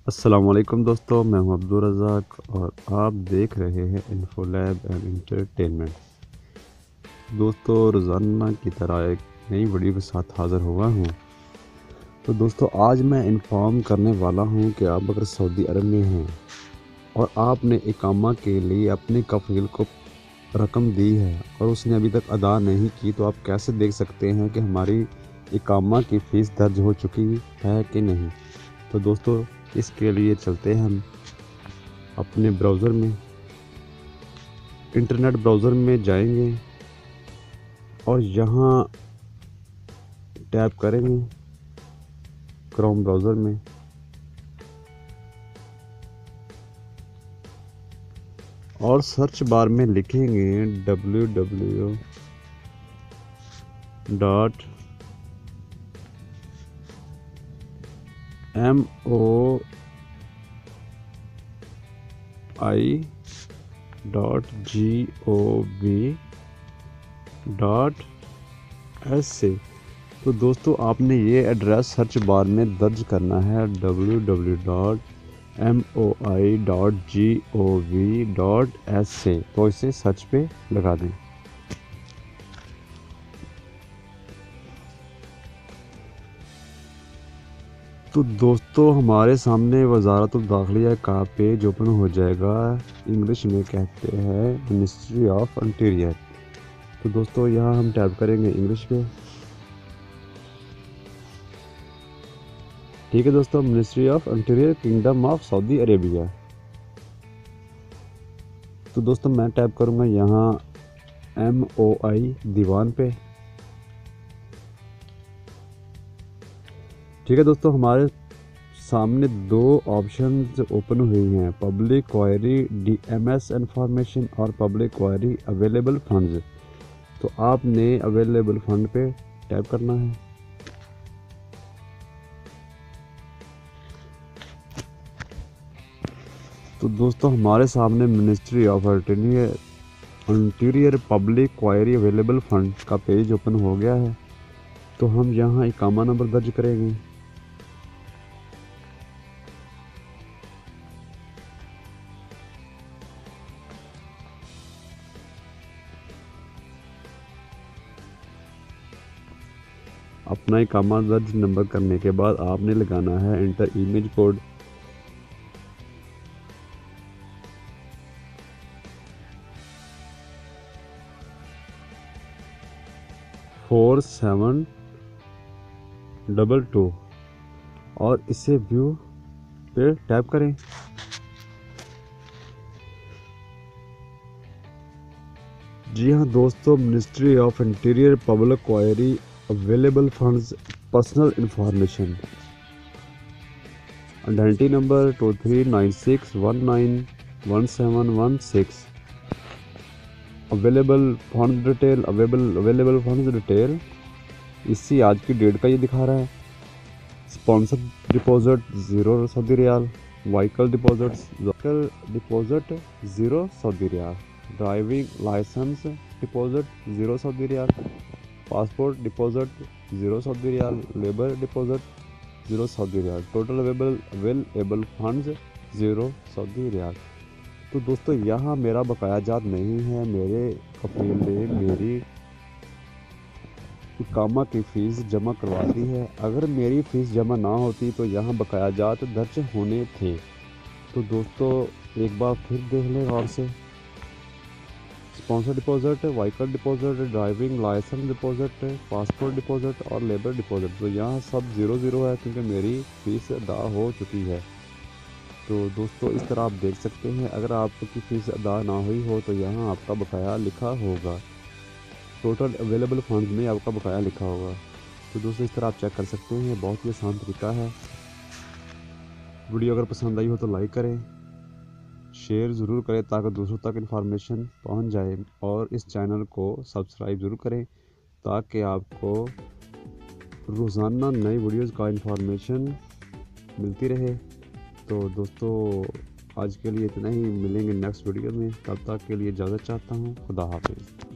अस्सलाम वालेकुम दोस्तों, मैं हूं अब्दुल रज़ाक और आप देख रहे हैं इन्फोलैब एंड एंटरटेनमेंट। दोस्तों, रोज़ाना की तरह एक नई वीडियो के साथ हाज़िर हुआ हूं। तो दोस्तों, आज मैं इन्फॉर्म करने वाला हूं कि आप अगर सऊदी अरब में हैं और आपने इकामा के लिए अपने कफ़ील को रकम दी है और उसने अभी तक अदा नहीं की, तो आप कैसे देख सकते हैं कि हमारी इकामा की फ़ीस दर्ज हो चुकी है कि नहीं। तो दोस्तों, इसके लिए चलते हैं हम अपने ब्राउज़र में, इंटरनेट ब्राउज़र में जाएंगे और यहाँ टैप करेंगे क्रोम ब्राउज़र में और सर्च बार में लिखेंगे www.moi .gov.sa। तो दोस्तों, आपने ये एड्रेस सर्च बार में दर्ज करना है www.moi.gov.sa। तो इसे सर्च पे लगा दें। तो दोस्तों, हमारे सामने वज़ारतुल दाखिला का पेज ओपन हो जाएगा। इंग्लिश में कहते हैं मिनिस्ट्री ऑफ इंटीरियर। तो दोस्तों, यहाँ हम टैप करेंगे इंग्लिश पे। ठीक है दोस्तों, ministry of interior, kingdom of Saudi Arabia. तो दोस्तों, मैं टैप करूँगा यहाँ MOI दीवान पे। ठीक है दोस्तों, हमारे सामने दो ऑप्शंस ओपन हुई हैं, पब्लिक क्वेरी DMS इंफॉर्मेशन और पब्लिक क्वेरी अवेलेबल फंड्स। तो आपने अवेलेबल फंड पे टैप करना है। तो दोस्तों, हमारे सामने ministry of interior public query available fund का पेज ओपन हो गया है। तो हम यहाँ इकामा नंबर दर्ज करेंगे। अपना इकामा दर्ज नंबर करने के बाद आपने लगाना है एंटर इमेज कोड। फोर 722 और इसे व्यू पे टैप करें। जी हाँ दोस्तों, ministry of interior public query available funds personal information identity number 2396191716 available fund detail available fund detail. इसी आज की डेट का ये दिखा रहा है। Sponsor deposit 0 Saudi riyal, vehicle deposit 0 Saudi riyal, driving licence deposit 0 Saudi riyal, passport deposit 0 Saudi riyal, labour deposit 0 Saudi riyal, total available funds 0 Saudi riyal. तो दोस्तों, यहाँ मेरा बकाया जात नहीं है। मेरे कफील ने मेरी इकामा की फ़ीस जमा करवा दी है। अगर मेरी फ़ीस जमा ना होती तो यहाँ बकाया जात दर्ज होने थे। तो दोस्तों, एक बार फिर देख लें गौर से। Sponsor deposit, vehicle deposit, driving licence deposit, passport deposit और लेबर डिपॉजिट। तो यहाँ सब 0 है क्योंकि मेरी फ़ीस अदा हो चुकी है। तो दोस्तों, इस तरह आप देख सकते हैं। अगर आपकी फ़ीस अदा ना हुई हो तो यहाँ आपका बकाया लिखा होगा, टोटल अवेलेबल फंड में आपका बकाया लिखा होगा। तो दोस्तों, इस तरह आप चेक कर सकते हैं। बहुत ही आसान तरीका है। वीडियो अगर पसंद आई हो तो लाइक करें, शेयर ज़रूर करें ताकि दूसरों तक इन्फॉर्मेशन पहुंच जाए, और इस चैनल को सब्सक्राइब ज़रूर करें ताकि आपको रोज़ाना नई वीडियोज़ का इन्फॉर्मेशन मिलती रहे। तो दोस्तों, आज के लिए इतना ही। मिलेंगे नेक्स्ट वीडियो में, तब तक के लिए इजाज़त चाहता हूँ। खुदा हाफिज़।